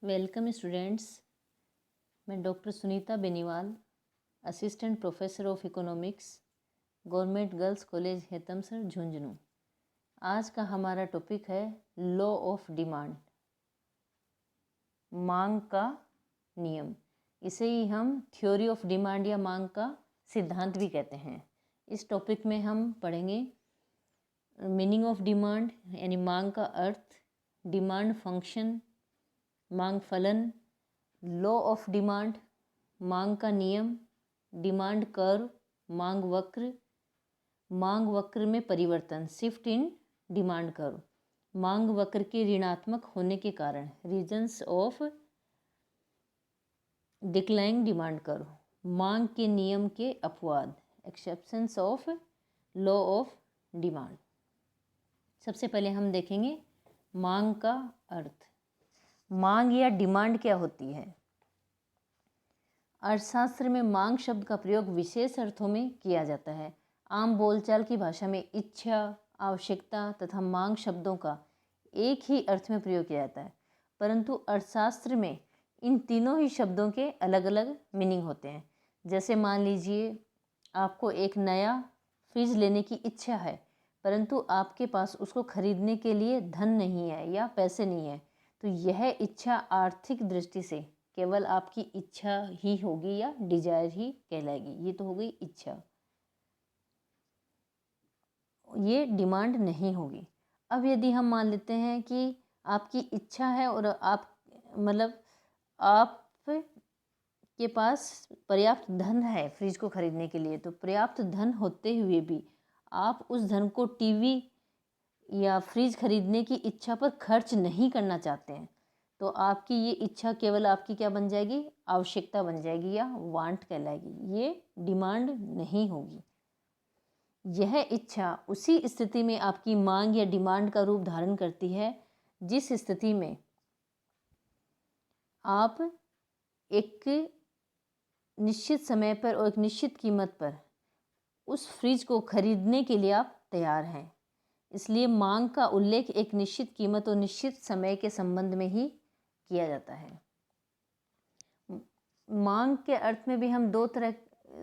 Welcome students. मैं doctor Sunita Beniwal, assistant professor of economics, government girls college Hetamsar Jhunjhunu. आज का हमारा टॉपिक है लॉ ऑफ डिमांड, मांग का नियम। इसे ही हम थ्योरी ऑफ डिमांड या मांग का सिद्धांत भी कहते हैं। इस टॉपिक में हम पढ़ेंगे मीनिंग ऑफ डिमांड यानी मांग का अर्थ, डिमांड फंक्शन, मांग फलन, लॉ ऑफ डिमांड, मांग का नियम, डिमांड कर्व, मांग वक्र में परिवर्तन, शिफ्ट इन डिमांड कर्व, मांग वक्र के ऋणात्मक होने के कारण, reasons of decline demand curve, मांग के नियम के अपवाद, exceptions of law of demand. सबसे पहले हम देखेंगे मांग का अर्थ। मांग या डिमांड क्या होती है? अर्थशास्त्र में मांग शब्द का प्रयोग विशेष अर्थों में किया जाता है। आम बोलचाल की भाषा में इच्छा, आवश्यकता तथा मांग शब्दों का एक ही अर्थ में प्रयोग किया जाता है, परंतु अर्थशास्त्र में इन तीनों ही शब्दों के अलग अलग मीनिंग होते हैं। जैसे मान लीजिए आपको एक नया फ्रिज लेने की इच्छा है, परंतु आपके पास उसको खरीदने के लिए धन नहीं है या पैसे नहीं है, तो यह इच्छा आर्थिक दृष्टि से केवल आपकी इच्छा ही होगी या डिजायर ही कहलाएगी। ये तो हो गई इच्छा, ये डिमांड नहीं होगी। अब यदि हम मान लेते हैं कि आपकी इच्छा है और आप के पास पर्याप्त धन है फ्रिज को खरीदने के लिए, तो पर्याप्त धन होते हुए भी आप उस धन को टीवी या फ्रिज खरीदने की इच्छा पर खर्च नहीं करना चाहते हैं, तो आपकी ये इच्छा केवल आपकी क्या बन जाएगी? आवश्यकता बन जाएगी या वांट कहलाएगी। ये डिमांड नहीं होगी। यह इच्छा उसी स्थिति में आपकी मांग या डिमांड का रूप धारण करती है जिस स्थिति में आप एक निश्चित समय पर और एक निश्चित कीमत पर उस फ्रिज को खरीदने के लिए आप तैयार हैं। इसलिए मांग का उल्लेख एक निश्चित कीमत और निश्चित समय के संबंध में ही किया जाता है। मांग के अर्थ में भी हम दो तरह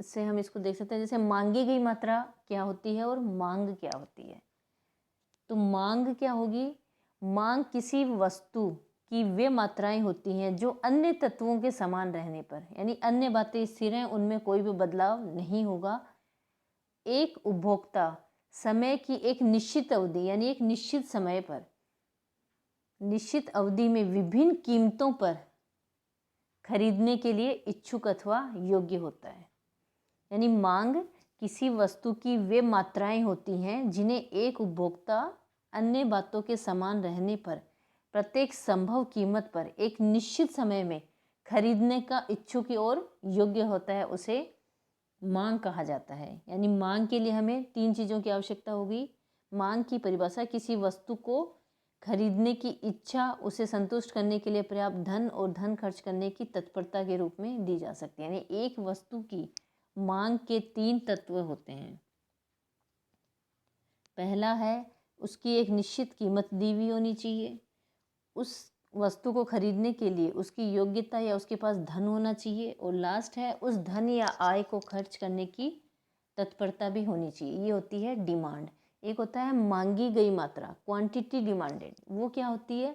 से हम इसको देख सकते हैं। जैसे मांगी गई मात्रा क्या होती है और मांग क्या होती है। तो मांग क्या होगी? मांग किसी वस्तु की वे मात्राएं होती हैं जो अन्य तत्वों के समान रहने पर, यानी अन्य बातें स्थिर हैं, उनमें कोई भी बदलाव नहीं होगा, एक उपभोक्ता समय की एक निश्चित अवधि यानी एक निश्चित समय पर निश्चित अवधि में विभिन्न कीमतों पर खरीदने के लिए इच्छुक अथवा योग्य होता है। यानी मांग किसी वस्तु की वे मात्राएं होती हैं जिन्हें एक उपभोक्ता अन्य बातों के समान रहने पर प्रत्येक संभव कीमत पर एक निश्चित समय में खरीदने का इच्छुक और योग्य होता है, उसे मांग कहा जाता है। यानी मांग के लिए हमें तीन चीज़ों की आवश्यकता होगी। मांग की परिभाषा किसी वस्तु को खरीदने की इच्छा, उसे संतुष्ट करने के लिए पर्याप्त धन और धन खर्च करने की तत्परता के रूप में दी जा सकती है। यानी एक वस्तु की मांग के तीन तत्व होते हैं। पहला है उसकी एक निश्चित कीमत दी हुई होनी चाहिए, उस वस्तु को खरीदने के लिए उसकी योग्यता या उसके पास धन होना चाहिए, और लास्ट है उस धन या आय को खर्च करने की तत्परता भी होनी चाहिए। ये होती है डिमांड। एक होता है मांगी गई मात्रा, क्वांटिटी डिमांडेड। वो क्या होती है?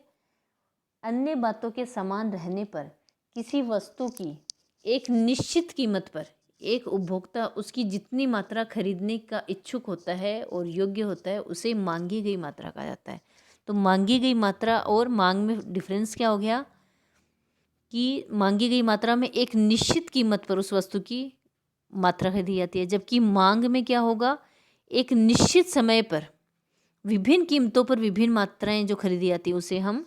अन्य बातों के समान रहने पर किसी वस्तु की एक निश्चित कीमत पर एक उपभोक्ता उसकी जितनी मात्रा खरीदने का इच्छुक होता है और योग्य होता है, उसे मांगी गई मात्रा कहा जाता है। तो मांगी गई मात्रा और मांग में डिफरेंस क्या हो गया कि मांगी गई मात्रा में एक निश्चित कीमत पर उस वस्तु की मात्रा खरीदी जाती है, जबकि मांग में क्या होगा? एक निश्चित समय पर विभिन्न कीमतों पर विभिन्न मात्राएं जो खरीदी जाती है, उसे हम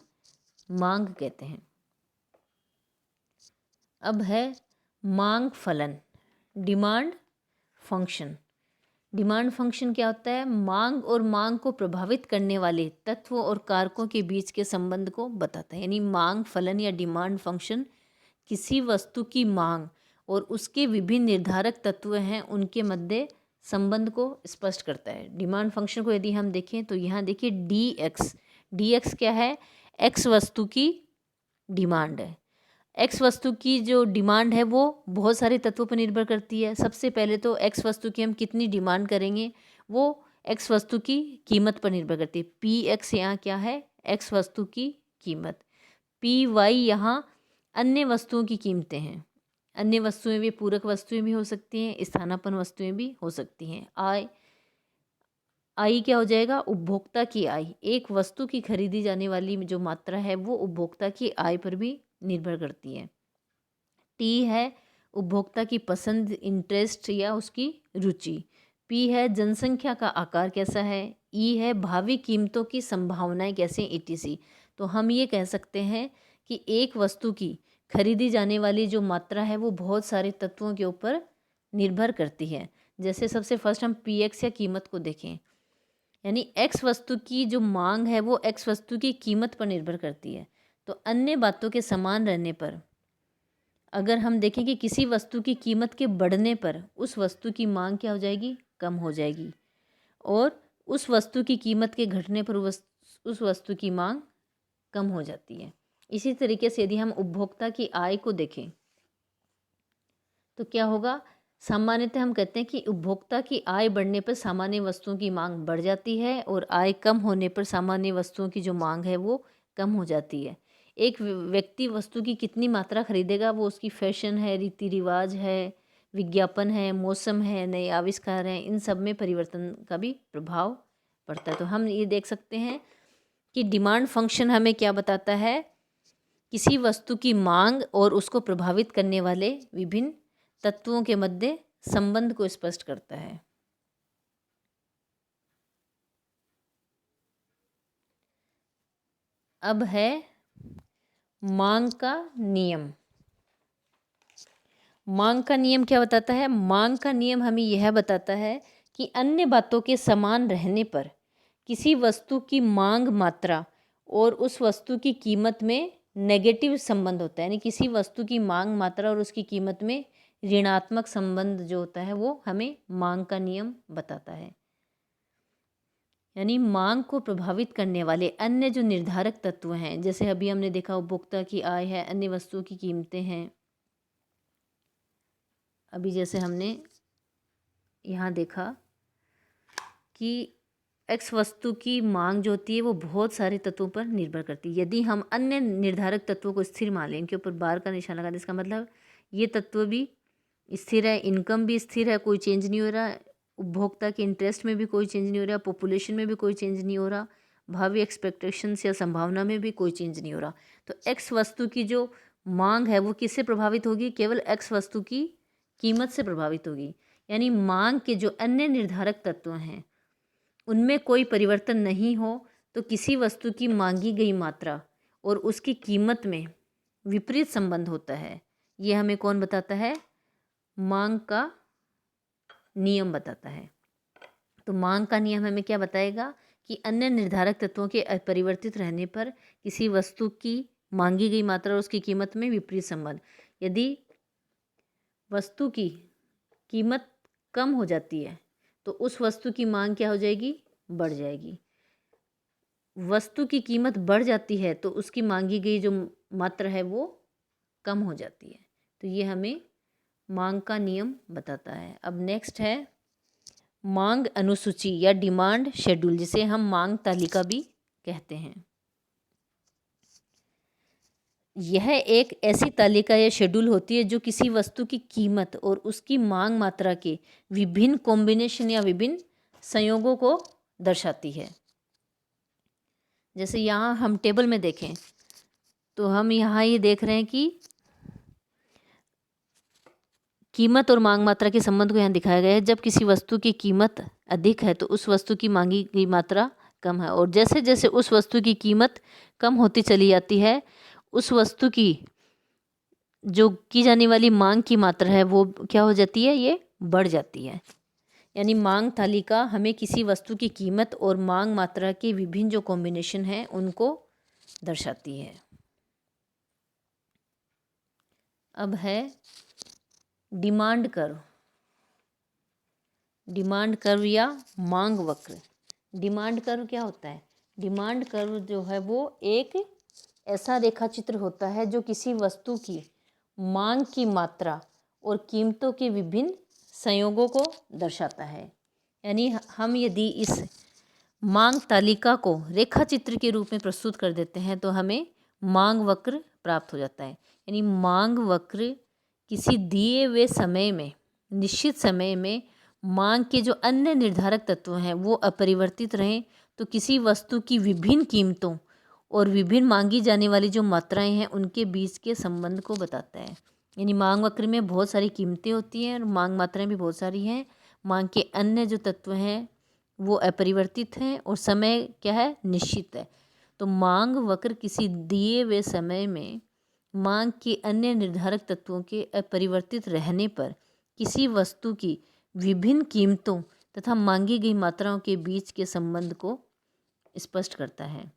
मांग कहते हैं। अब है मांग फलन, डिमांड फंक्शन। डिमांड फंक्शन क्या होता है? मांग और मांग को प्रभावित करने वाले तत्वों और कारकों के बीच के संबंध को बताता है। यानी मांग फलन या डिमांड फंक्शन किसी वस्तु की मांग और उसके विभिन्न निर्धारक तत्व हैं उनके मध्य संबंध को स्पष्ट करता है। डिमांड फंक्शन को यदि हम देखें तो यहाँ देखिए डी एक्स क्या है? एक्स वस्तु की डिमांड है। एक्स वस्तु की जो डिमांड है वो बहुत सारे तत्वों पर निर्भर करती है। सबसे पहले तो एक्स वस्तु की हम कितनी डिमांड करेंगे वो एक्स वस्तु की कीमत पर निर्भर करती है। पी एक्स यहाँ क्या है, एक्स वस्तु की कीमत। पी वाई यहाँ अन्य वस्तुओं की कीमतें हैं। अन्य वस्तुएं भी पूरक वस्तुएं भी हो सकती हैं, स्थानापन्न वस्तुएं भी हो सकती हैं। आई क्या हो जाएगा, उपभोक्ता की आय। एक वस्तु की खरीदी जाने वाली जो मात्रा है वो उपभोक्ता की आय पर भी निर्भर करती है। टी है उपभोक्ता की पसंद, इंटरेस्ट या उसकी रुचि। पी है जनसंख्या का आकार कैसा है। ई है भावी कीमतों की संभावनाएं कैसे, ईटीसी। तो हम ये कह सकते हैं कि एक वस्तु की खरीदी जाने वाली जो मात्रा है वो बहुत सारे तत्वों के ऊपर निर्भर करती है। जैसे सबसे फर्स्ट हम पी एक्स या कीमत को देखें, यानी एक्स वस्तु की जो मांग है वो एक्स वस्तु की कीमत पर निर्भर करती है। तो अन्य बातों के समान रहने पर अगर हम देखें कि किसी वस्तु की कीमत के बढ़ने पर उस वस्तु की मांग क्या हो जाएगी, कम हो जाएगी, और उस वस्तु की कीमत के घटने पर उस वस्तु की मांग कम हो जाती है। इसी तरीके से यदि हम उपभोक्ता की आय को देखें तो क्या होगा, सामान्यतः हम कहते हैं कि उपभोक्ता की आय बढ़ने पर सामान्य वस्तुओं की मांग बढ़ जाती है और आय कम होने पर सामान्य वस्तुओं की जो मांग है वो कम हो जाती है। एक व्यक्ति वस्तु की कितनी मात्रा खरीदेगा वो उसकी फैशन है, रीति रिवाज है, विज्ञापन है, मौसम है, नए आविष्कार हैं, इन सब में परिवर्तन का भी प्रभाव पड़ता है। तो हम ये देख सकते हैं कि डिमांड फंक्शन हमें क्या बताता है, किसी वस्तु की मांग और उसको प्रभावित करने वाले विभिन्न तत्वों के मध्य संबंध को स्पष्ट करता है। अब है मांग का नियम। मांग का नियम क्या बताता है, मांग का नियम हमें यह बताता है कि अन्य बातों के समान रहने पर किसी वस्तु की मांग मात्रा और उस वस्तु की कीमत में नेगेटिव संबंध होता है। यानी किसी वस्तु की मांग मात्रा और उसकी कीमत में ऋणात्मक संबंध जो होता है वो हमें मांग का नियम बताता है। यानी मांग को प्रभावित करने वाले अन्य जो निर्धारक तत्व हैं, जैसे अभी हमने देखा उपभोक्ता की आय है, अन्य वस्तुओं की कीमतें हैं। अभी जैसे हमने यहाँ देखा कि एक्स वस्तु की मांग जो होती है वो बहुत सारे तत्वों पर निर्भर करती है। यदि हम अन्य निर्धारक तत्वों को स्थिर मान लें, इनके ऊपर बार का निशान लगा दें, इसका मतलब ये तत्व भी स्थिर है, इनकम भी स्थिर है, कोई चेंज नहीं हो रहा, उपभोक्ता के इंटरेस्ट में भी कोई चेंज नहीं हो रहा, पॉपुलेशन में भी कोई चेंज नहीं हो रहा, भावी एक्सपेक्टेशंस या संभावना में भी कोई चेंज नहीं हो रहा। तो एक्स वस्तु की जो मांग है वो किससे प्रभावित होगी, केवल एक्स वस्तु की कीमत से प्रभावित होगी। यानी मांग के जो अन्य निर्धारक तत्व हैं उनमें कोई परिवर्तन नहीं हो तो किसी वस्तु की मांगी गई मात्रा और उसकी कीमत में विपरीत संबंध होता है। ये हमें कौन बताता है, मांग का नियम बताता है। तो मांग का नियम हमें क्या बताएगा कि अन्य निर्धारक तत्वों के अपरिवर्तित रहने पर किसी वस्तु की मांगी गई मात्रा और उसकी कीमत में विपरीत संबंध। यदि वस्तु की कीमत कम हो जाती है तो उस वस्तु की मांग क्या हो जाएगी, बढ़ जाएगी। वस्तु की कीमत बढ़ जाती है तो उसकी मांगी गई जो मात्रा है वो कम हो जाती है। तो ये हमें मांग का नियम बताता है। अब नेक्स्ट है मांग अनुसूची या डिमांड शेड्यूल, जिसे हम मांग तालिका भी कहते हैं। यह एक ऐसी तालिका या शेड्यूल होती है जो किसी वस्तु की कीमत और उसकी मांग मात्रा के विभिन्न कॉम्बिनेशन या विभिन्न संयोगों को दर्शाती है। जैसे यहाँ हम टेबल में देखें तो हम यहाँ ये देख रहे हैं कि कीमत और मांग मात्रा के संबंध को यहाँ दिखाया गया है। जब किसी वस्तु की कीमत अधिक है तो उस वस्तु की मांगी गई मात्रा कम है, और जैसे जैसे उस वस्तु की कीमत कम होती चली जाती है उस वस्तु की जो की जाने वाली मांग की मात्रा है वो क्या हो जाती है, ये बढ़ जाती है। यानी मांग तालिका हमें किसी वस्तु की कीमत और मांग मात्रा के विभिन्न जो कॉम्बिनेशन हैं उनको दर्शाती है। अब है डिमांड कर्व। डिमांड कर्व या मांग वक्र। डिमांड कर्व क्या होता है, डिमांड कर्व जो है वो एक ऐसा रेखा चित्र होता है जो किसी वस्तु की मांग की मात्रा और कीमतों के विभिन्न संयोगों को दर्शाता है। यानी हम यदि इस मांग तालिका को रेखा चित्र के रूप में प्रस्तुत कर देते हैं तो हमें मांग वक्र प्राप्त हो जाता है। यानी मांग वक्र किसी दिए हुए समय में, निश्चित समय में मांग के जो अन्य निर्धारक तत्व हैं वो अपरिवर्तित रहें तो किसी वस्तु की विभिन्न कीमतों और विभिन्न मांगी जाने वाली जो मात्राएं हैं उनके बीच के संबंध को बताता है। यानी मांग वक्र में बहुत सारी कीमतें होती हैं और मांग मात्राएं भी बहुत सारी हैं। मांग के अन्य जो तत्व हैं वो अपरिवर्तित हैं और समय क्या है, निश्चित है। तो मांग वक्र किसी दिए हुए समय में मांग के अन्य निर्धारक तत्वों के अपरिवर्तित रहने पर किसी वस्तु की विभिन्न कीमतों तथा मांगी गई मात्राओं के बीच के संबंध को स्पष्ट करता है।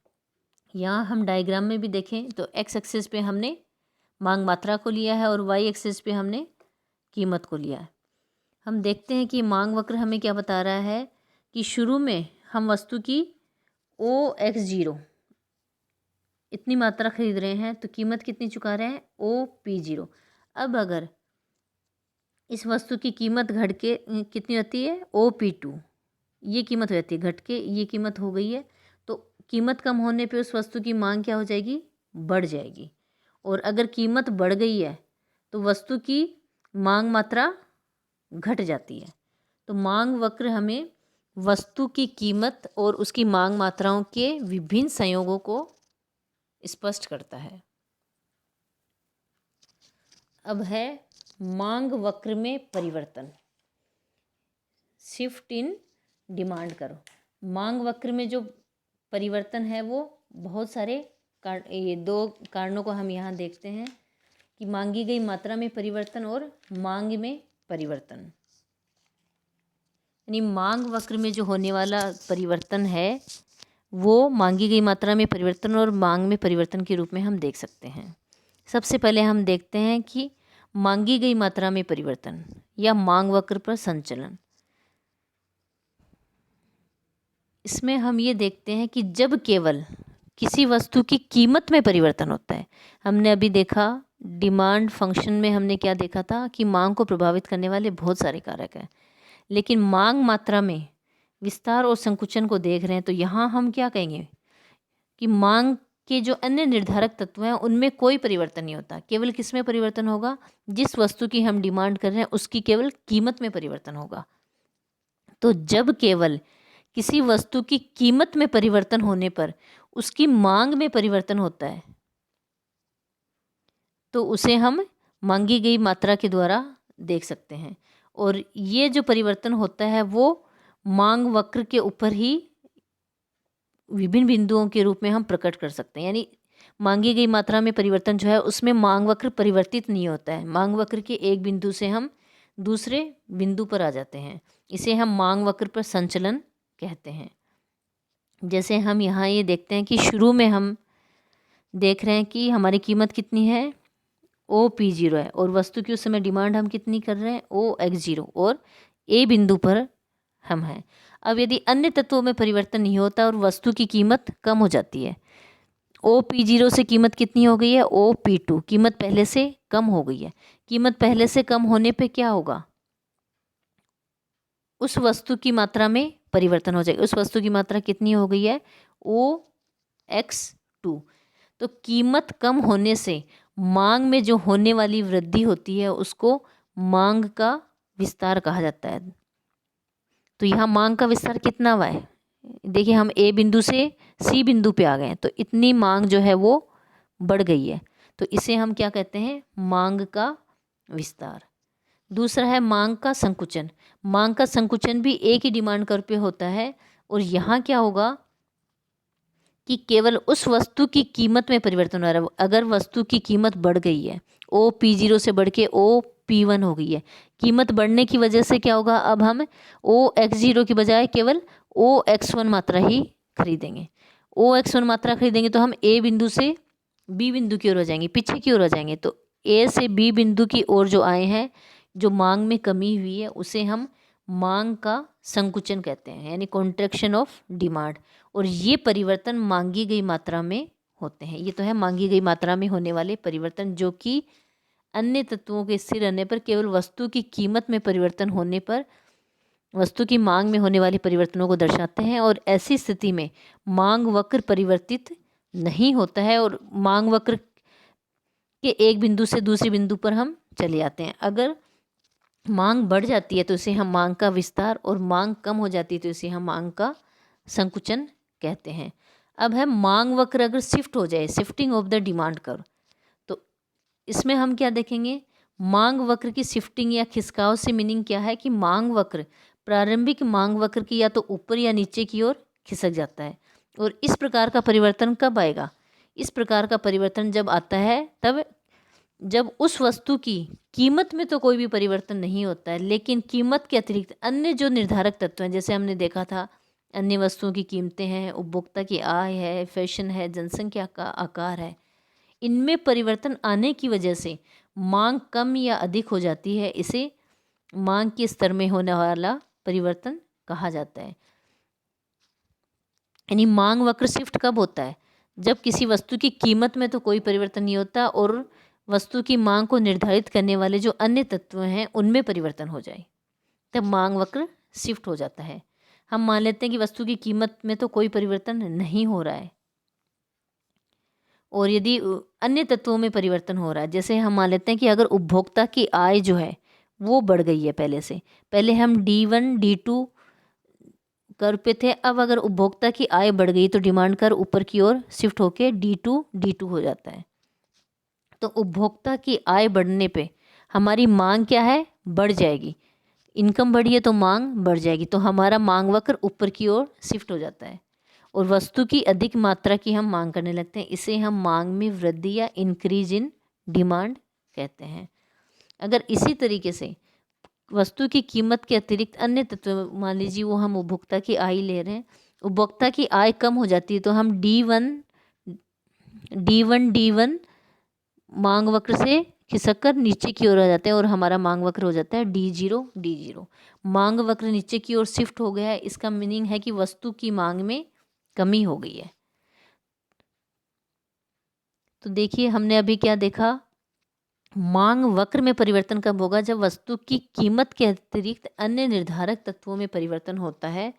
यहाँ हम डायग्राम में भी देखें तो एक्स एक्सिस पे हमने मांग मात्रा को लिया है और वाई एक्सिस पे हमने कीमत को लिया है। हम देखते हैं कि मांग वक्र हमें क्या बता रहा है कि शुरू में हम वस्तु की OX0 इतनी मात्रा खरीद रहे हैं तो कीमत कितनी चुका रहे हैं, OP0। अब अगर इस वस्तु की कीमत घट के कितनी होती है, OP2, ये कीमत हो जाती है, घट के ये कीमत हो गई है। तो कीमत कम होने पे उस वस्तु की मांग क्या हो जाएगी, बढ़ जाएगी। और अगर कीमत बढ़ गई है तो वस्तु की मांग मात्रा घट जाती है। तो मांग वक्र हमें वस्तु की कीमत और उसकी मांग मात्राओं के विभिन्न संयोगों को स्पष्ट करता है। अब है मांग वक्र में परिवर्तन, शिफ्ट इन डिमांड करो। मांग वक्र में जो परिवर्तन है वो बहुत सारे ये दो कारणों को हम यहाँ देखते हैं कि मांगी गई मात्रा में परिवर्तन और मांग में परिवर्तन। यानी मांग वक्र में जो होने वाला परिवर्तन है वो मांगी गई मात्रा में परिवर्तन और मांग में परिवर्तन के रूप में हम देख सकते हैं। सबसे पहले हम देखते हैं कि मांगी गई मात्रा में परिवर्तन या मांग वक्र पर संचलन। इसमें हम ये देखते हैं कि जब केवल किसी वस्तु की कीमत में परिवर्तन होता है। हमने अभी देखा डिमांड फंक्शन में हमने क्या देखा था कि मांग को प्रभावित करने वाले बहुत सारे कारक हैं, लेकिन मांग मात्रा में विस्तार और संकुचन को देख रहे हैं तो यहाँ हम क्या कहेंगे कि मांग के जो अन्य निर्धारक तत्व हैं उनमें कोई परिवर्तन नहीं होता। केवल किस में परिवर्तन होगा, जिस वस्तु की हम डिमांड कर रहे हैं उसकी केवल कीमत में परिवर्तन होगा। तो जब केवल किसी वस्तु की कीमत में परिवर्तन होने पर उसकी मांग में परिवर्तन होता है तो उसे हम मांगी गई मात्रा के द्वारा देख सकते हैं। और ये जो परिवर्तन होता है वो मांग वक्र के ऊपर ही विभिन्न बिंदुओं के रूप में हम प्रकट कर सकते हैं। यानी मांगी गई मात्रा में परिवर्तन जो है उसमें मांग वक्र परिवर्तित नहीं होता है। मांग वक्र के एक बिंदु से हम दूसरे बिंदु पर आ जाते हैं। इसे हम मांग वक्र पर संचलन कहते हैं। जैसे हम यहाँ ये देखते हैं कि शुरू में हम देख रहे हैं कि हमारी कीमत कितनी है, OP0 है और वस्तु की उस समय डिमांड हम कितनी कर रहे हैं, OX0, और A बिंदु पर हम हैं। अब यदि अन्य तत्वों में परिवर्तन नहीं होता और वस्तु की कीमत कम हो जाती है, OP0 से कीमत कितनी हो गई है, OP2, कीमत पहले से कम हो गई है। कीमत पहले से कम होने पे क्या होगा, उस वस्तु की मात्रा में परिवर्तन हो जाएगा। उस वस्तु की मात्रा कितनी हो गई है, OX2। तो कीमत कम होने से मांग में जो होने वाली वृद्धि होती है उसको मांग का विस्तार कहा जाता है। तो यहाँ मांग का विस्तार कितना हुआ है, देखिए हम A बिंदु से C बिंदु पे आ गए हैं तो इतनी मांग जो है वो बढ़ गई है। तो इसे हम क्या कहते हैं, मांग का विस्तार। दूसरा है मांग का संकुचन। मांग का संकुचन भी एक ही डिमांड कर्व पे होता है और यहाँ क्या होगा कि केवल उस वस्तु की कीमत में परिवर्तन हो रहा है। अगर वस्तु की कीमत बढ़ गई है, OP0 से बढ़ के OP1 हो गई है, कीमत बढ़ने की वजह से क्या होगा, अब हम OX0 की बजाय केवल OX1 मात्रा ही खरीदेंगे। OX1 मात्रा खरीदेंगे तो हम A बिंदु से B बिंदु की ओर हो जाएंगे, पीछे की ओर हो जाएंगे। तो A से B बिंदु की ओर जो आए हैं, जो मांग में कमी हुई है, उसे हम मांग का संकुचन कहते हैं, यानी कॉन्ट्रैक्शन ऑफ डिमांड। और ये परिवर्तन मांगी गई मात्रा में होते हैं। ये तो है मांगी गई मात्रा में होने वाले परिवर्तन, जो कि अन्य तत्वों के स्थिर रहने पर केवल वस्तु की कीमत में परिवर्तन होने पर वस्तु की मांग में होने वाले परिवर्तनों को दर्शाते हैं। और ऐसी स्थिति में मांग वक्र परिवर्तित नहीं होता है और मांग वक्र के एक बिंदु से दूसरे बिंदु पर हम चले आते हैं। अगर मांग बढ़ जाती है तो इसे हम मांग का विस्तार, और मांग कम हो जाती है तो इसे हम मांग का संकुचन कहते हैं। अब है मांग वक्र अगर शिफ्ट हो जाए, shifting of the demand curve, तो इसमें हम क्या देखेंगे, मांग वक्र की शिफ्टिंग या खिसकाव से मीनिंग क्या है कि मांग वक्र प्रारंभिक मांग वक्र की या तो ऊपर या नीचे की ओर खिसक जाता है। और इस प्रकार का परिवर्तन कब आएगा, इस प्रकार का परिवर्तन जब आता है तब जब उस वस्तु की कीमत में तो कोई भी परिवर्तन नहीं होता है, लेकिन कीमत के अतिरिक्त अन्य जो निर्धारक तत्व हैं, जैसे हमने देखा था अन्य वस्तुओं की कीमतें हैं, उपभोक्ता की आय है, फैशन है, जनसंख्या का आकार है, इनमें परिवर्तन आने की वजह से मांग कम या अधिक हो जाती है। इसे मांग के स्तर में होने वाला परिवर्तन कहा जाता है। यानी मांग वक्र शिफ्ट कब होता है, जब किसी वस्तु की कीमत में तो कोई परिवर्तन नहीं होता और वस्तु की मांग को निर्धारित करने वाले जो अन्य तत्व हैं उनमें परिवर्तन हो जाए, तब मांग वक्र शिफ्ट हो जाता है। हम मान लेते हैं कि वस्तु की कीमत में तो कोई परिवर्तन नहीं हो रहा है और यदि अन्य तत्वों में परिवर्तन हो रहा है, जैसे हम मान लेते हैं कि अगर उपभोक्ता की आय जो है वो बढ़ गई है, पहले हम D1 D2 कर्व पे थे, अब अगर उपभोक्ता की आय बढ़ गई तो डिमांड कर्व ऊपर की ओर शिफ्ट होके D2 D2 हो जाता है। तो उपभोक्ता की आय बढ़ने पे हमारी मांग क्या है, बढ़ जाएगी। इनकम बढ़ी है तो मांग बढ़ जाएगी, तो हमारा मांग वक्र ऊपर की ओर शिफ्ट हो जाता है और वस्तु की अधिक मात्रा की हम मांग करने लगते हैं। इसे हम मांग में वृद्धि या इंक्रीज इन डिमांड कहते हैं। अगर इसी तरीके से वस्तु की कीमत के अतिरिक्त अन्य तत्व, मान लीजिए वो हम उपभोक्ता की आय ले रहे हैं, उपभोक्ता की आय कम हो जाती है तो हम D1 मांग वक्र से खिसक कर नीचे की ओर आ जाते हैं और हमारा मांग वक्र हो जाता है D0 मांग वक्र नीचे की ओर शिफ्ट हो गया है, इसका मीनिंग है कि वस्तु की मांग में कमी हो गई है। तो देखिए हमने अभी क्या देखा, मांग वक्र में परिवर्तन कब होगा, जब वस्तु की कीमत के अतिरिक्त अन्य निर्धारक तत्वों में परिवर्तन होता है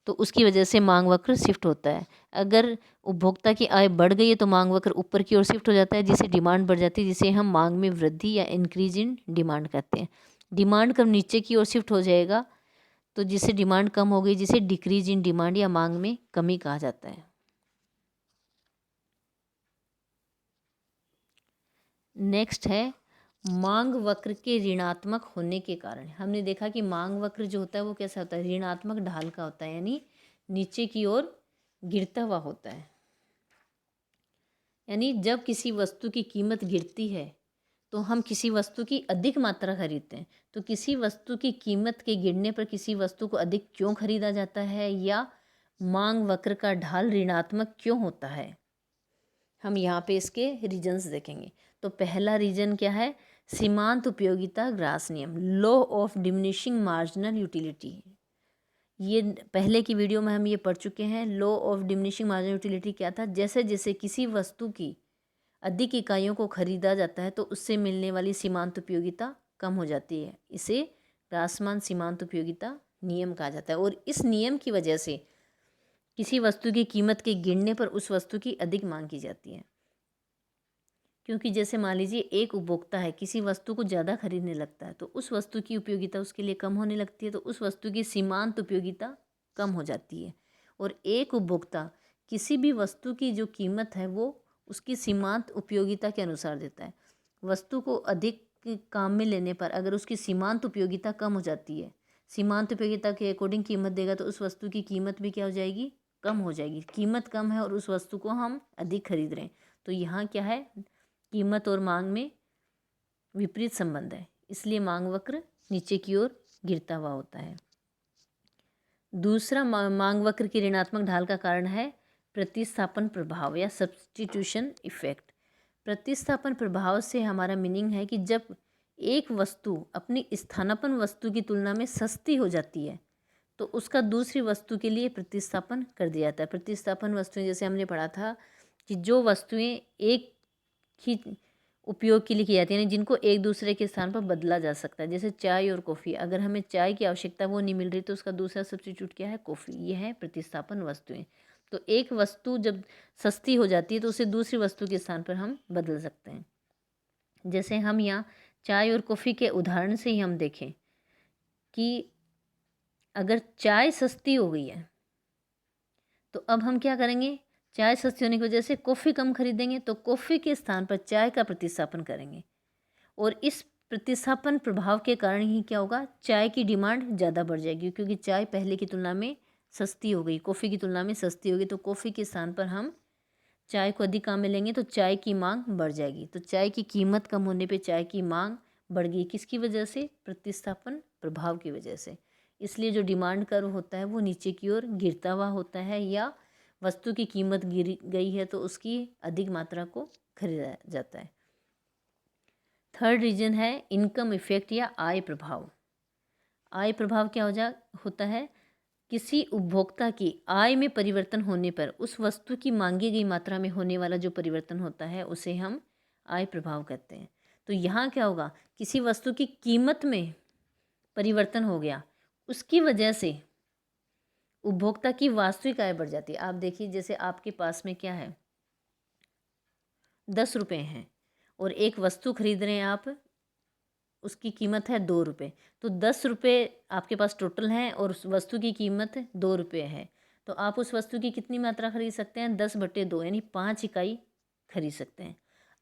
तो उसकी वजह से मांग वक्र शिफ्ट होता है। अगर उपभोक्ता की आय बढ़ गई है तो मांग वक्र ऊपर की ओर शिफ्ट हो जाता है, जिससे डिमांड बढ़ जाती है, जिसे हम मांग में वृद्धि या इंक्रीज इन डिमांड कहते हैं। डिमांड कब नीचे की ओर शिफ्ट हो जाएगा तो जिससे डिमांड कम हो गई, जिसे डिक्रीज इन डिमांड या मांग में कमी कहा जाता है। नेक्स्ट है मांग वक्र के ऋणात्मक होने के कारण। हमने देखा कि मांग वक्र जो होता है वो कैसा होता है, ऋणात्मक ढाल का होता है, यानी नीचे की ओर गिरता हुआ होता है। यानी जब किसी वस्तु की कीमत गिरती है तो हम किसी वस्तु की अधिक मात्रा खरीदते हैं, तो किसी वस्तु की कीमत के गिरने पर किसी वस्तु को अधिक क्यों खरीदा जाता है, या मांग वक्र का ढाल ऋणात्मक क्यों होता है, हम यहाँ पे इसके रीजन्स देखेंगे। तो पहला रीजन क्या है, सीमांत उपयोगिता ग्रास नियम, law of diminishing marginal utility. ये पहले की वीडियो में हम ये पढ़ चुके हैं। Law of diminishing marginal utility क्या था, जैसे जैसे किसी वस्तु की अधिक इकाइयों को खरीदा जाता है तो उससे मिलने वाली सीमांत उपयोगिता कम हो जाती है। इसे ग्रासमान सीमांत उपयोगिता नियम कहा जाता है। और इस नियम की वजह से किसी वस्तु की कीमत के गिरने पर उस वस्तु की अधिक मांग की जाती है, क्योंकि जैसे मान लीजिए एक उपभोक्ता है, किसी वस्तु को ज़्यादा खरीदने लगता है तो उस वस्तु की उपयोगिता उसके लिए कम होने लगती है, तो उस वस्तु की सीमांत उपयोगिता कम हो जाती है। और एक उपभोक्ता किसी भी वस्तु की जो कीमत है वो उसकी सीमांत उपयोगिता के अनुसार देता है। वस्तु को अधिक काम में लेने पर अगर उसकी सीमांत उपयोगिता कम हो जाती है, सीमांत उपयोगिता के अकॉर्डिंग कीमत देगा तो उस वस्तु की कीमत भी क्या हो जाएगी, कम हो जाएगी। कीमत कम है और उस वस्तु को हम अधिक खरीद रहे हैं, तो यहाँ क्या है, कीमत और मांग में विपरीत संबंध है, इसलिए मांग वक्र नीचे की ओर गिरता हुआ होता है। दूसरा मांग वक्र की ऋणात्मक ढाल का कारण है प्रतिस्थापन प्रभाव या सब्स्टिट्यूशन इफेक्ट। प्रतिस्थापन प्रभाव से हमारा मीनिंग है कि जब एक वस्तु अपनी स्थानापन्न वस्तु की तुलना में सस्ती हो जाती है तो उसका दूसरी वस्तु के लिए प्रतिस्थापन कर दिया जाता है। प्रतिस्थापन वस्तुएं जैसे हमने पढ़ा था कि जो वस्तुएं एक ही उपयोग के लिए की जाती है, यानी जिनको एक दूसरे के स्थान पर बदला जा सकता है, जैसे चाय और कॉफ़ी। अगर हमें चाय की आवश्यकता वो नहीं मिल रही तो उसका दूसरा सब्स्टिट्यूट क्या है, कॉफ़ी। ये है प्रतिस्थापन वस्तुएं। तो एक वस्तु जब सस्ती हो जाती है तो उसे दूसरी वस्तु के स्थान पर हम बदल सकते हैं। जैसे हम यहाँ चाय और कॉफ़ी के उदाहरण से ही हम देखें कि अगर चाय सस्ती हो गई है तो अब हम क्या करेंगे, चाय सस्ती होने की वजह से कॉफ़ी कम खरीदेंगे, तो कॉफ़ी के स्थान पर चाय का प्रतिस्थापन करेंगे और इस प्रतिस्थापन प्रभाव के कारण ही क्या होगा, चाय की डिमांड ज़्यादा बढ़ जाएगी, क्योंकि चाय पहले की तुलना में सस्ती हो गई, कॉफ़ी की तुलना में सस्ती हो गई। तो कॉफ़ी के स्थान पर हम चाय को अधिक काम में लेंगे तो चाय की मांग बढ़ जाएगी। तो चाय की कीमत कम होने पे चाय की मांग बढ़ गई, किसकी वजह से, प्रतिस्थापन प्रभाव की वजह से। इसलिए जो डिमांड कर्व होता है वो नीचे की ओर गिरता हुआ होता है, या वस्तु की कीमत गिर गई है तो उसकी अधिक मात्रा को खरीदा जाता है। थर्ड रीजन है इनकम इफेक्ट या आय प्रभाव। आय प्रभाव क्या होता है, किसी उपभोक्ता की आय में परिवर्तन होने पर उस वस्तु की मांगी गई मात्रा में होने वाला जो परिवर्तन होता है उसे हम आय प्रभाव कहते हैं। तो यहाँ क्या होगा, किसी वस्तु की कीमत में परिवर्तन हो गया, उसकी वजह से उपभोक्ता की वास्तविक आय बढ़ जाती है। आप देखिए, जैसे आपके पास में क्या है, 10 रुपये हैं और एक वस्तु खरीद रहे हैं आप, उसकी कीमत है 2 रुपये। तो 10 रुपये आपके पास टोटल हैं और उस वस्तु की कीमत 2 रुपये है। तो आप उस वस्तु की कितनी मात्रा खरीद सकते हैं, 10/2, यानी 5 इकाई खरीद सकते हैं।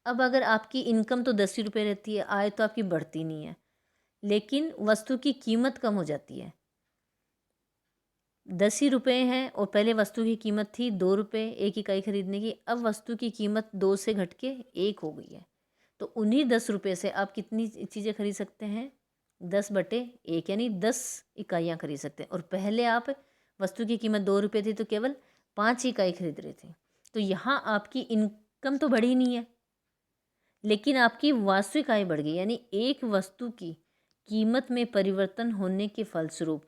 अब अगर आपकी इनकम तो 10 ही रुपये रहती है, आय तो आपकी बढ़ती नहीं है, लेकिन वस्तु की कीमत कम हो जाती है। 10 ही रुपये हैं और पहले वस्तु की कीमत थी 2 रुपये एक इकाई खरीदने की, अब वस्तु की कीमत 2 से घट के 1 हो गई है। तो उन्हीं 10 रुपये से आप कितनी चीज़ें खरीद सकते हैं, 10/1, यानी 10 इकाइयाँ खरीद सकते हैं। और पहले आप वस्तु की कीमत 2 रुपये थी तो केवल 5 इकाई खरीद रहे थे। तो यहाँ आपकी इनकम तो बढ़ी नहीं है, लेकिन आपकी वास्तविक आय बढ़ गई, यानी एक वस्तु की कीमत में परिवर्तन होने के फलस्वरूप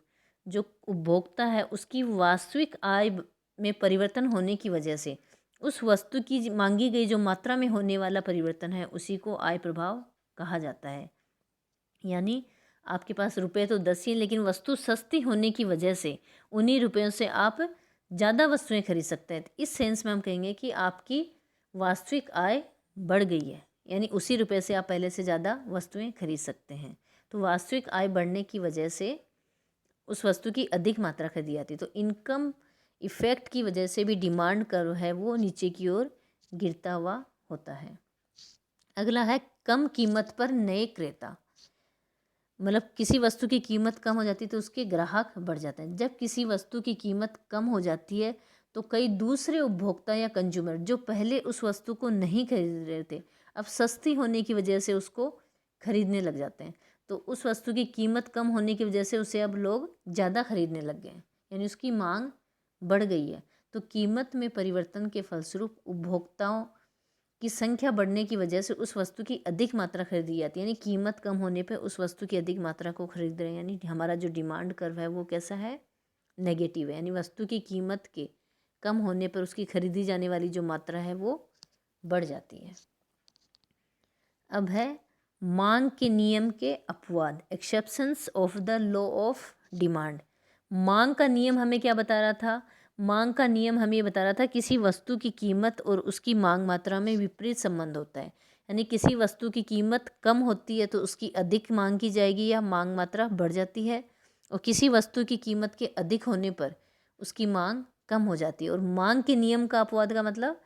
जो उपभोक्ता है उसकी वास्तविक आय में परिवर्तन होने की वजह से उस वस्तु की मांगी गई जो मात्रा में होने वाला परिवर्तन है उसी को आय प्रभाव कहा जाता है। यानी आपके पास रुपए तो 10 ही, लेकिन वस्तु सस्ती होने की वजह से उन्हीं रुपयों से आप ज़्यादा वस्तुएं खरीद सकते हैं। इस सेंस में हम कहेंगे कि आपकी वास्तविक आय बढ़ गई है, यानी उसी रुपये से आप पहले से ज़्यादा वस्तुएं खरीद सकते हैं। तो वास्तविक आय बढ़ने की वजह से उस वस्तु की अधिक मात्रा खरीदी जाती है। तो इनकम इफेक्ट की वजह से भी डिमांड कर्व है वो नीचे की ओर गिरता हुआ होता है। अगला है कम कीमत पर नए क्रेता। मतलब किसी वस्तु की कीमत कम हो जाती है तो उसके ग्राहक बढ़ जाते हैं। जब किसी वस्तु की कीमत कम हो जाती है तो कई दूसरे उपभोक्ता या कंज्यूमर जो पहले उस वस्तु को नहीं खरीद रहे थे, अब सस्ती होने की वजह से उसको खरीदने लग जाते हैं। तो उस वस्तु की कीमत कम होने की वजह से उसे अब लोग ज़्यादा खरीदने लग गए हैं, यानी उसकी मांग बढ़ गई है। तो कीमत में परिवर्तन के फलस्वरूप उपभोक्ताओं की संख्या बढ़ने की वजह से उस वस्तु की अधिक मात्रा खरीदी जाती है, यानी कीमत कम होने पे उस वस्तु की अधिक मात्रा को खरीद रहे हैं। यानी हमारा जो डिमांड कर्व है वो कैसा है, नेगेटिव है, यानी वस्तु की कीमत के कम होने पर उसकी खरीदी जाने वाली जो मात्रा है वो बढ़ जाती है। अब है मांग के नियम के अपवाद, exceptions of the law of demand. मांग का नियम हमें क्या बता रहा था, मांग का नियम हमें ये बता रहा था किसी वस्तु की कीमत और उसकी मांग मात्रा में विपरीत संबंध होता है। यानी किसी वस्तु की कीमत कम होती है तो उसकी अधिक मांग की जाएगी या मांग मात्रा बढ़ जाती है, और किसी वस्तु की कीमत के अधिक होने पर उसकी मांग कम हो जाती है। और मांग के नियम का अपवाद का मतलब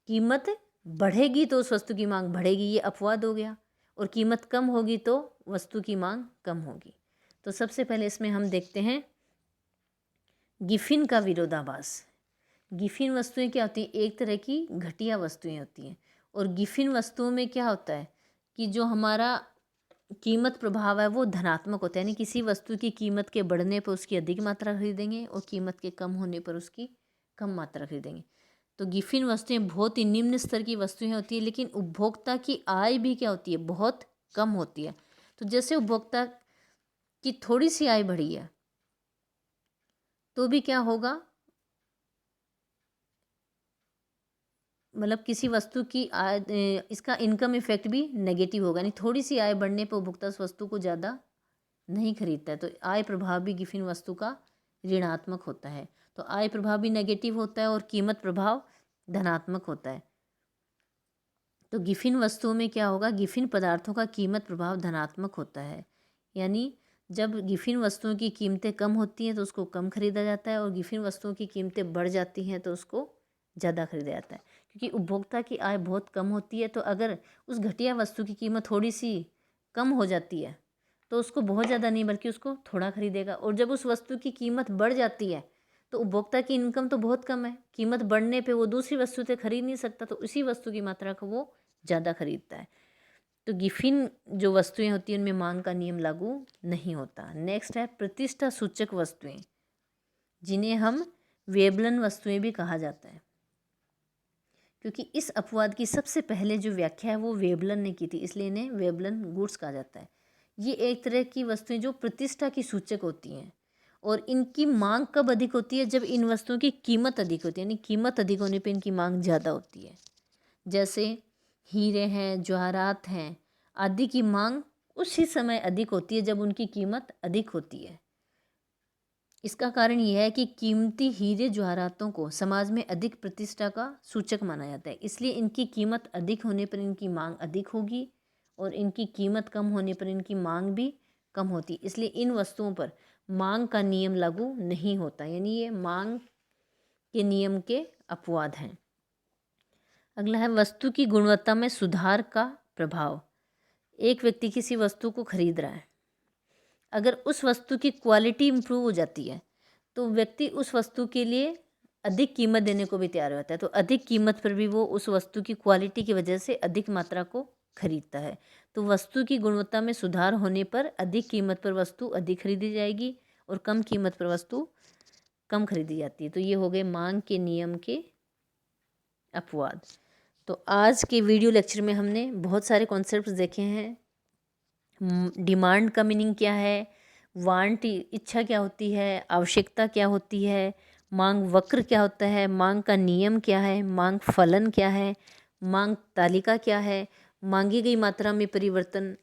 कीमत बढ़ेगी तो उस वस्तु की मांग बढ़ेगी, ये अपवाद हो गया, और कीमत कम होगी तो वस्तु की मांग कम होगी। तो सबसे पहले इसमें हम देखते हैं गिफिन का विरोधाभास। गिफिन वस्तुएं क्या होती हैं, एक तरह की घटिया वस्तुएं होती हैं, और गिफिन वस्तुओं में क्या होता है कि जो हमारा कीमत प्रभाव है वो धनात्मक होता है, यानी किसी वस्तु की कीमत के बढ़ने पर उसकी अधिक मात्रा खरीदेंगे और कीमत के कम होने पर उसकी कम मात्रा खरीदेंगे। तो गिफिन वस्तुएं बहुत ही निम्न स्तर की वस्तुएं होती है, लेकिन उपभोक्ता की आय भी क्या होती है, बहुत कम होती है। तो जैसे उपभोक्ता की थोड़ी सी आय बढ़ी है तो भी क्या होगा, मतलब किसी वस्तु की आय इसका इनकम इफेक्ट भी नेगेटिव होगा, यानी थोड़ी सी आय बढ़ने पर उपभोक्ता उस वस्तु को ज़्यादा नहीं खरीदता है। तो आय प्रभाव भी गिफिन वस्तु का ऋणात्मक होता है। तो आय प्रभाव भी नेगेटिव होता है और कीमत प्रभाव धनात्मक होता है। तो गिफिन वस्तुओं में क्या होगा, गिफिन पदार्थों का कीमत प्रभाव धनात्मक होता है। यानी जब गिफिन वस्तुओं की कीमतें कम होती हैं तो उसको कम खरीदा जाता है, और गिफिन वस्तुओं की कीमतें बढ़ जाती हैं तो उसको ज़्यादा खरीदा जाता है। क्योंकि उपभोक्ता की आय बहुत कम होती है, तो अगर उस घटिया वस्तु की कीमत थोड़ी सी कम हो जाती है तो उसको बहुत ज़्यादा नहीं बल्कि उसको थोड़ा खरीदेगा। और जब उस वस्तु की कीमत बढ़ जाती है तो उपभोक्ता की इनकम तो बहुत कम है, कीमत बढ़ने पे वो दूसरी वस्तु से खरीद नहीं सकता, तो उसी वस्तु की मात्रा को वो ज़्यादा खरीदता है। तो गिफिन जो वस्तुएं होती हैं उनमें मांग का नियम लागू नहीं होता। नेक्स्ट है प्रतिष्ठा सूचक वस्तुएं, जिन्हें हम वेबलन वस्तुएं भी कहा जाता है। क्योंकि इस अपवाद की सबसे पहले जो व्याख्या है वो वेबलन ने की थी, इसलिए इन्हें वेबलन गुड्स कहा जाता है। ये एक तरह की वस्तुएं जो प्रतिष्ठा की सूचक होती हैं, और इनकी मांग कब अधिक होती है, जब इन वस्तुओं की कीमत अधिक होती है, यानी कीमत अधिक होने पे इनकी मांग ज़्यादा होती है। जैसे हीरे हैं, जवाहरात हैं आदि की मांग उसी समय अधिक होती है जब उनकी कीमत अधिक होती है। इसका कारण यह है कि कीमती हीरे जवाहरातों को समाज में अधिक प्रतिष्ठा का सूचक माना जाता है, इसलिए इनकी कीमत अधिक होने पर इनकी मांग अधिक होगी, और इनकी कीमत कम होने पर इनकी मांग भी कम होती, इसलिए इन वस्तुओं पर मांग का नियम लागू नहीं होता, यानी ये मांग के नियम के अपवाद हैं। अगला है वस्तु की गुणवत्ता में सुधार का प्रभाव। एक व्यक्ति किसी वस्तु को खरीद रहा है, अगर उस वस्तु की क्वालिटी इम्प्रूव हो जाती है तो व्यक्ति उस वस्तु के लिए अधिक कीमत देने को भी तैयार होता है। तो अधिक कीमत पर भी वो उस वस्तु की क्वालिटी की वजह से अधिक मात्रा को खरीदता है। तो वस्तु की गुणवत्ता में सुधार होने पर अधिक कीमत पर वस्तु अधिक खरीदी जाएगी और कम कीमत पर वस्तु कम खरीदी जाती है। तो ये हो गए मांग के नियम के अपवाद। तो आज के वीडियो लेक्चर में हमने बहुत सारे कॉन्सेप्ट्स देखे हैं। डिमांड का मीनिंग क्या है, वांट इच्छा क्या होती है, आवश्यकता क्या होती है, मांग वक्र क्या होता है, मांग का नियम क्या है, मांग फलन क्या है, मांग तालिका क्या है, मांगी गई मात्रा में परिवर्तन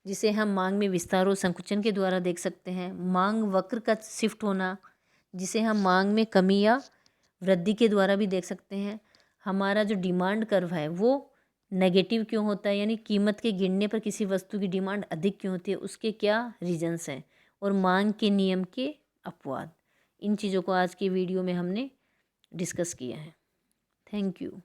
जिसे हम मांग में विस्तार और संकुचन के द्वारा देख सकते हैं, मांग वक्र का शिफ्ट होना जिसे हम मांग में कमी या वृद्धि के द्वारा भी देख सकते हैं। हमारा जो डिमांड कर्व है वो नेगेटिव क्यों होता है, यानी कीमत के गिरने पर किसी वस्तु की डिमांड अधिक क्यों होती है, उसके क्या रीजंस हैं, और मांग के नियम के अपवाद। इन चीज़ों को आज की वीडियो में हमने डिस्कस किया है। Thank you.